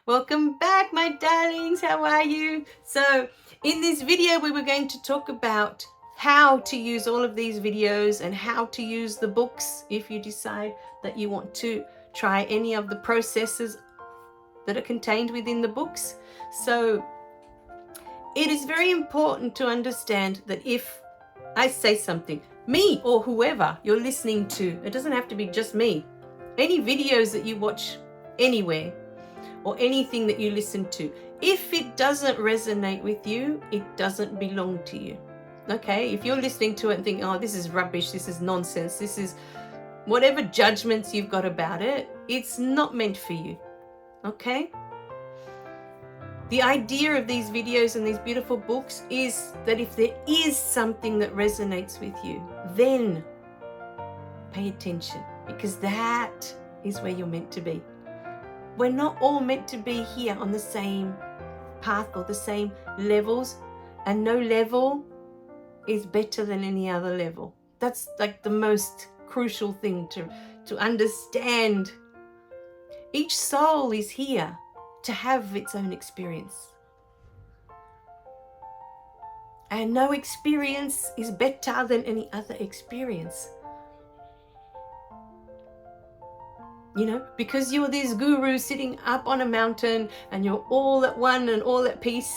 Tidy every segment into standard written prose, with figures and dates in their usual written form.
Welcome back, my darlings. How are you? So in this video, we were going to talk about how to use all of these videos and how to use the books if you decide that you want to try any of the processes that are contained within the books. So it is very important to understand that if I say something, me or whoever you're listening to, it doesn't have to be just me, any videos that you watch anywhere or anything that you listen to, if it doesn't resonate with you, it doesn't belong to you. Okay, if you're listening to it and think, oh, this is rubbish, this is nonsense, this is whatever judgments you've got about it, it's not meant for you. Okay? The idea of these videos and these beautiful books is that if there is something that resonates with you, then pay attention, because that is where you're meant to be. We're not all meant to be here on the same path or the same levels, and no level is better than any other level. That's like the most crucial thing to understand. Each soul is here to have its own experience. And no experience is better than any other experience. You know, because you're this guru sitting up on a mountain and you're all at one and all at peace,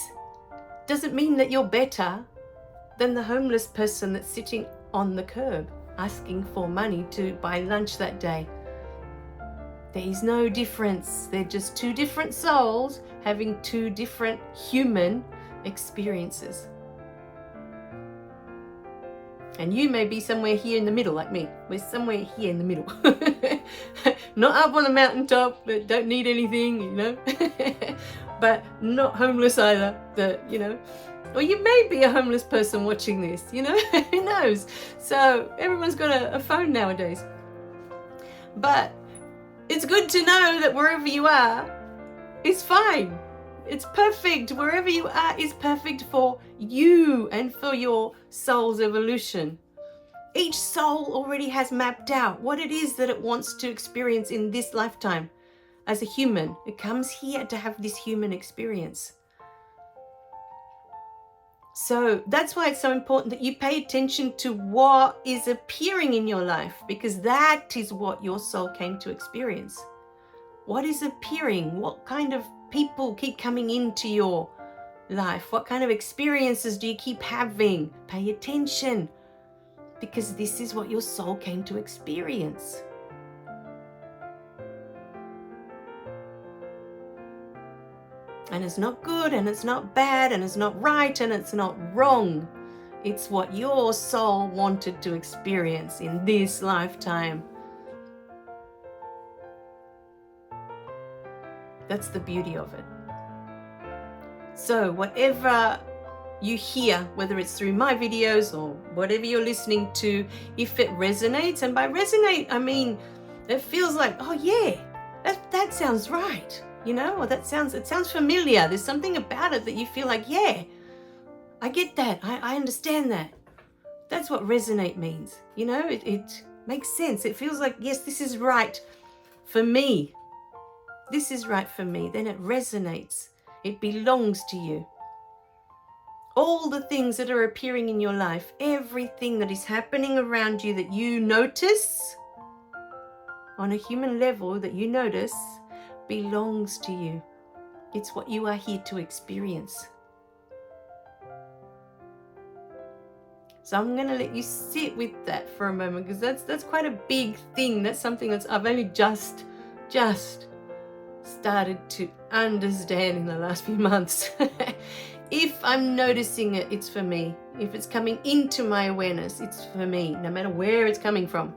doesn't mean that you're better than the homeless person that's sitting on the curb asking for money to buy lunch that day. There is no difference. They're just two different souls having two different human experiences. And you may be somewhere here in the middle like me. We're somewhere here in the middle. Not up on the mountaintop, but don't need anything, you know. But not homeless either, or you may be a homeless person watching this, you know. Who knows? So everyone's got a phone nowadays. But it's good to know that wherever you are, it's fine. It's perfect. Wherever you are is perfect for you and for your soul's evolution. Each soul already has mapped out what it is that it wants to experience in this lifetime as a human. It comes here to have this human experience. So that's why it's so important that you pay attention to what is appearing in your life, because that is what your soul came to experience. What is appearing? What kind of people keep coming into your life? What kind of experiences do you keep having? Pay attention, because this is what your soul came to experience. And it's not good, and it's not bad, and it's not right, and it's not wrong. It's what your soul wanted to experience in this lifetime. That's the beauty of it. So whatever you hear, whether it's through my videos or whatever you're listening to, if it resonates, and by resonate, I mean, it feels like, oh yeah, that sounds right. You know, or it sounds familiar. There's something about it that you feel like, yeah, I get that. I understand that. That's what resonate means. You know, it makes sense. It feels like, yes, this is right for me. This is right for me. Then it resonates. It belongs to you. All the things that are appearing in your life, everything that is happening around you that you notice on a human level, that you notice, belongs to you. It's what you are here to experience. So I'm going to let you sit with that for a moment, because that's quite a big thing. That's something that's I've only just started to understand in the last few months. If I'm noticing it, it's for me. If it's coming into my awareness, it's for me, no matter where it's coming from.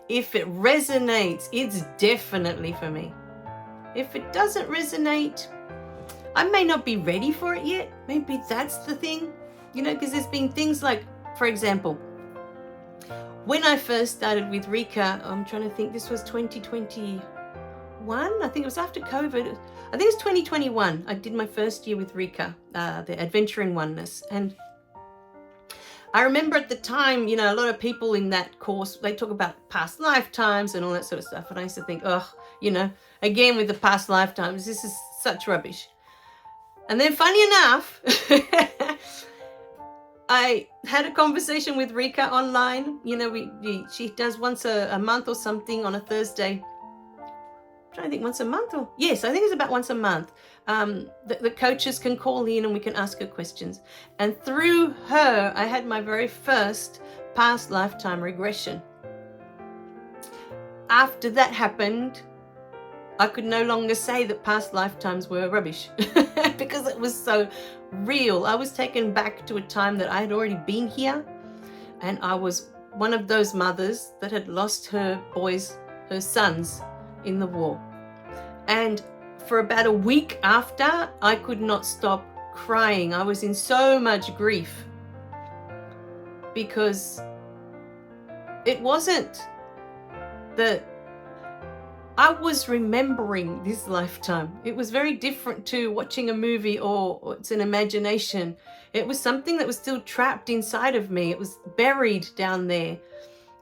If it resonates, it's definitely for me. If it doesn't resonate, I may not be ready for it yet. Maybe that's the thing, you know, because there's been things like, for example, when I first started with Rika, I'm trying to think, this was 2021. I think it was after COVID. I think it was 2021. I did my first year with Rika, the Adventure in Oneness. And I remember at the time, you know, a lot of people in that course, they talk about past lifetimes and all that sort of stuff. And I used to think, oh, you know, again with the past lifetimes, this is such rubbish. And then funny enough, I had a conversation with Rika online. You know, she does once a month or something on a Thursday. I'm trying to think, once a month or yes, I think it's about once a month. The coaches can call in and we can ask her questions. And through her, I had my very first past lifetime regression. After that happened, I could no longer say that past lifetimes were rubbish because it was so real. I was taken back to a time that I had already been here, and I was one of those mothers that had lost her boys, her sons, in the war. And for about a week after, I could not stop crying. I was in so much grief because it wasn't that I was remembering this lifetime. It was very different to watching a movie or it's an imagination. It was something that was still trapped inside of me. It was buried down there.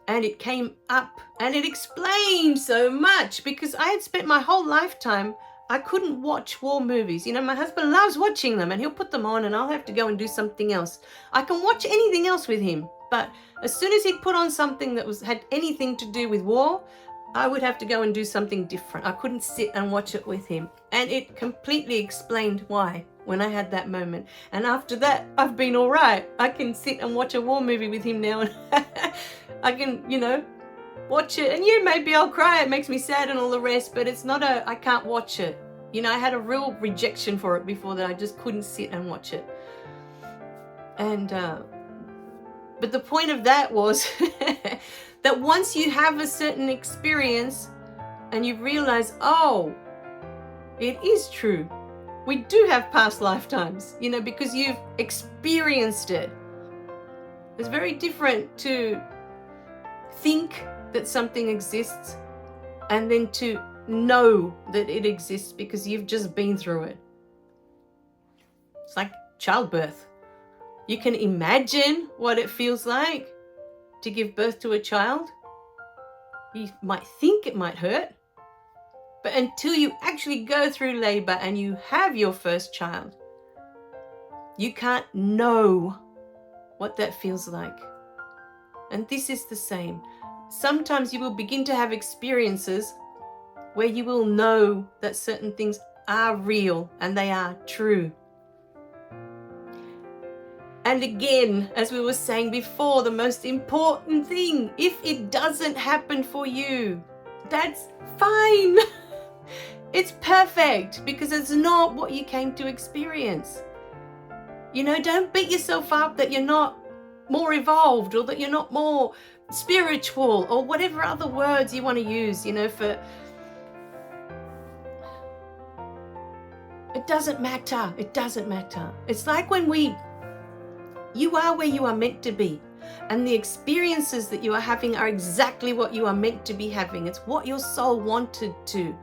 And it came up and it explained so much because I had spent my whole lifetime, I couldn't watch war movies. You know, my husband loves watching them and he'll put them on and I'll have to go and do something else. I can watch anything else with him, but as soon as he'd put on something that had anything to do with war, I would have to go and do something different. I couldn't sit and watch it with him. And it completely explained why when I had that moment. And after that, I've been all right. I can sit and watch a war movie with him now. And I can, you know, watch it. And yeah, maybe I'll cry. It makes me sad and all the rest. But it's not I can't watch it. You know, I had a real rejection for it before that. I just couldn't sit and watch it. And, but the point of that was that once you have a certain experience and you realize, oh, it is true. We do have past lifetimes, you know, because you've experienced it. It's very different to think that something exists and then to know that it exists because you've just been through it. It's like childbirth. You can imagine what it feels like to give birth to a child. You might think it might hurt, but until you actually go through labor and you have your first child, you can't know what that feels like. And this is the same. Sometimes you will begin to have experiences where you will know that certain things are real and they are true. And again, as we were saying before, the most important thing, if it doesn't happen for you, that's fine. It's perfect because it's not what you came to experience. You know, don't beat yourself up that you're not more evolved or that you're not more spiritual or whatever other words you want to use, you know, for... It doesn't matter. It doesn't matter. It's like when you are where you are meant to be, and the experiences that you are having are exactly what you are meant to be having. It's what your soul wanted to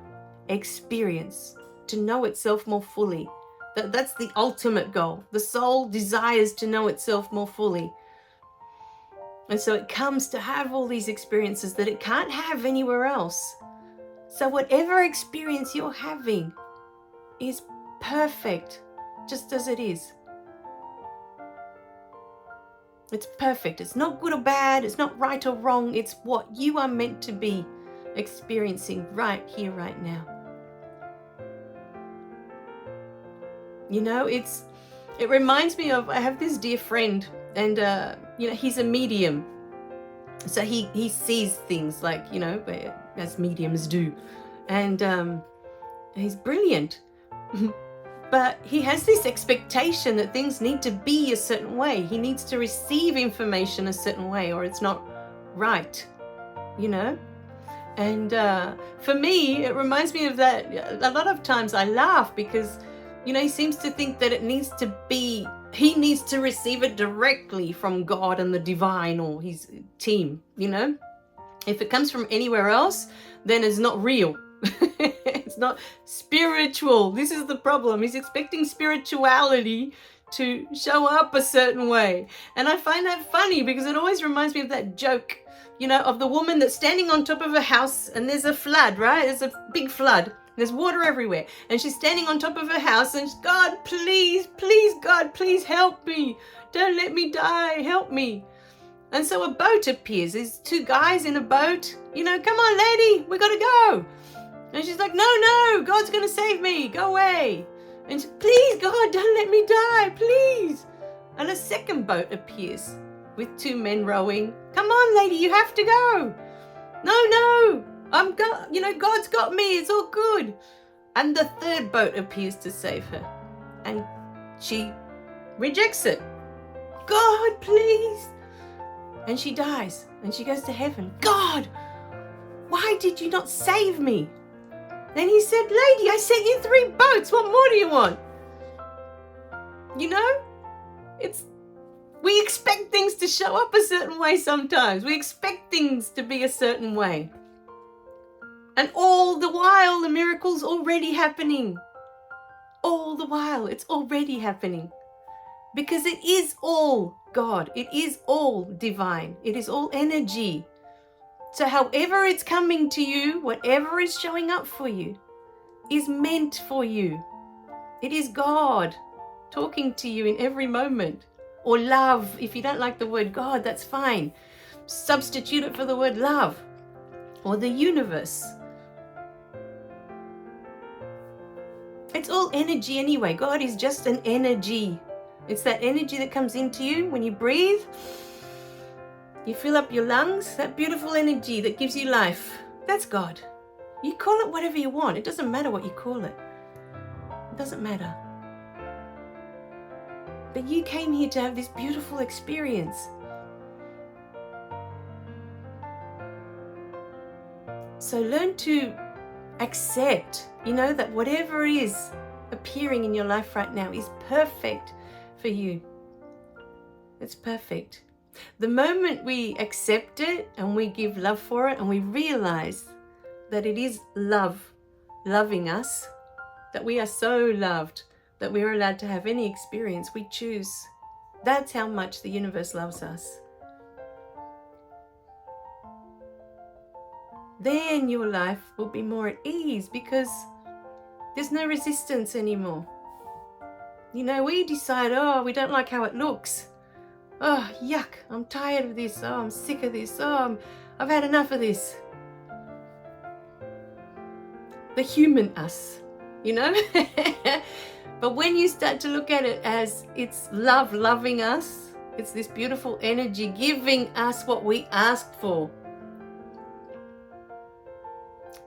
experience, to know itself more fully. That's the ultimate goal. The soul desires to know itself more fully. And so it comes to have all these experiences that it can't have anywhere else. So whatever experience you're having is perfect, just as it is. It's perfect. It's not good or bad. It's not right or wrong. It's what you are meant to be experiencing right here, right now. You know, it reminds me of, I have this dear friend and, you know, he's a medium. So he sees things like, you know, as mediums do. And he's brilliant. But he has this expectation that things need to be a certain way. He needs to receive information a certain way or it's not right, you know? And for me, it reminds me of that. A lot of times I laugh because, you know, he seems to think that he needs to receive it directly from God and the divine or his team, you know? If it comes from anywhere else, then it's not real. It's not spiritual. This is the problem. He's expecting spirituality to show up a certain way. And I find that funny because it always reminds me of that joke, you know, of the woman that's standing on top of a house and there's a flood, right? There's a big flood. There's water everywhere. And she's standing on top of her house and she's, God, please, please, God, please help me. Don't let me die. Help me. And so a boat appears. There's two guys in a boat. You know, come on, lady, we got to go. And she's like, no, God's going to save me. Go away. And she, please, God, don't let me die, please. And a second boat appears with two men rowing. Come on, lady, you have to go. No, God's got me. It's all good. And the third boat appears to save her. And she rejects it. God, please. And she dies. And she goes to heaven. God, why did you not save me? Then he said, lady, I sent you 3 boats. What more do you want? You know, we expect things to show up a certain way sometimes. We expect things to be a certain way. And all the while, the miracle's already happening. All the while, it's already happening. Because it is all God. It is all divine. It is all energy. So however it's coming to you, whatever is showing up for you, is meant for you. It is God talking to you in every moment. Or love. If you don't like the word God, that's fine. Substitute it for the word love. Or the universe. It's all energy anyway. God is just an energy. It's that energy that comes into you when you breathe. You fill up your lungs, that beautiful energy that gives you life. That's God. You call it whatever you want. It doesn't matter what you call it. It doesn't matter. But you came here to have this beautiful experience. So learn to accept, that whatever is appearing in your life right now is perfect for you. It's perfect. The moment we accept it and we give love for it and we realize that it is love loving us, that we are so loved, that we're allowed to have any experience we choose. That's how much the universe loves us. Then your life will be more at ease because there's no resistance anymore. We decide, we don't like how it looks. Oh, yuck, I'm tired of this. Oh, I'm sick of this. Oh, I've had enough of this. The human us, But when you start to look at it as it's love loving us, it's this beautiful energy giving us what we asked for,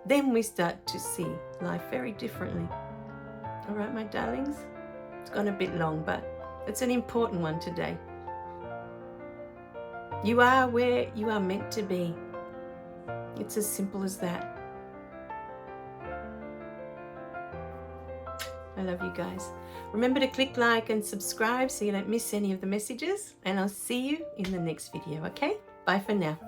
then we start to see life very differently. All right, my darlings? It's gone a bit long, but it's an important one today. You are where you are meant to be. It's as simple as that. I love you guys. Remember to click like and subscribe so you don't miss any of the messages. And I'll see you in the next video, okay? Bye for now.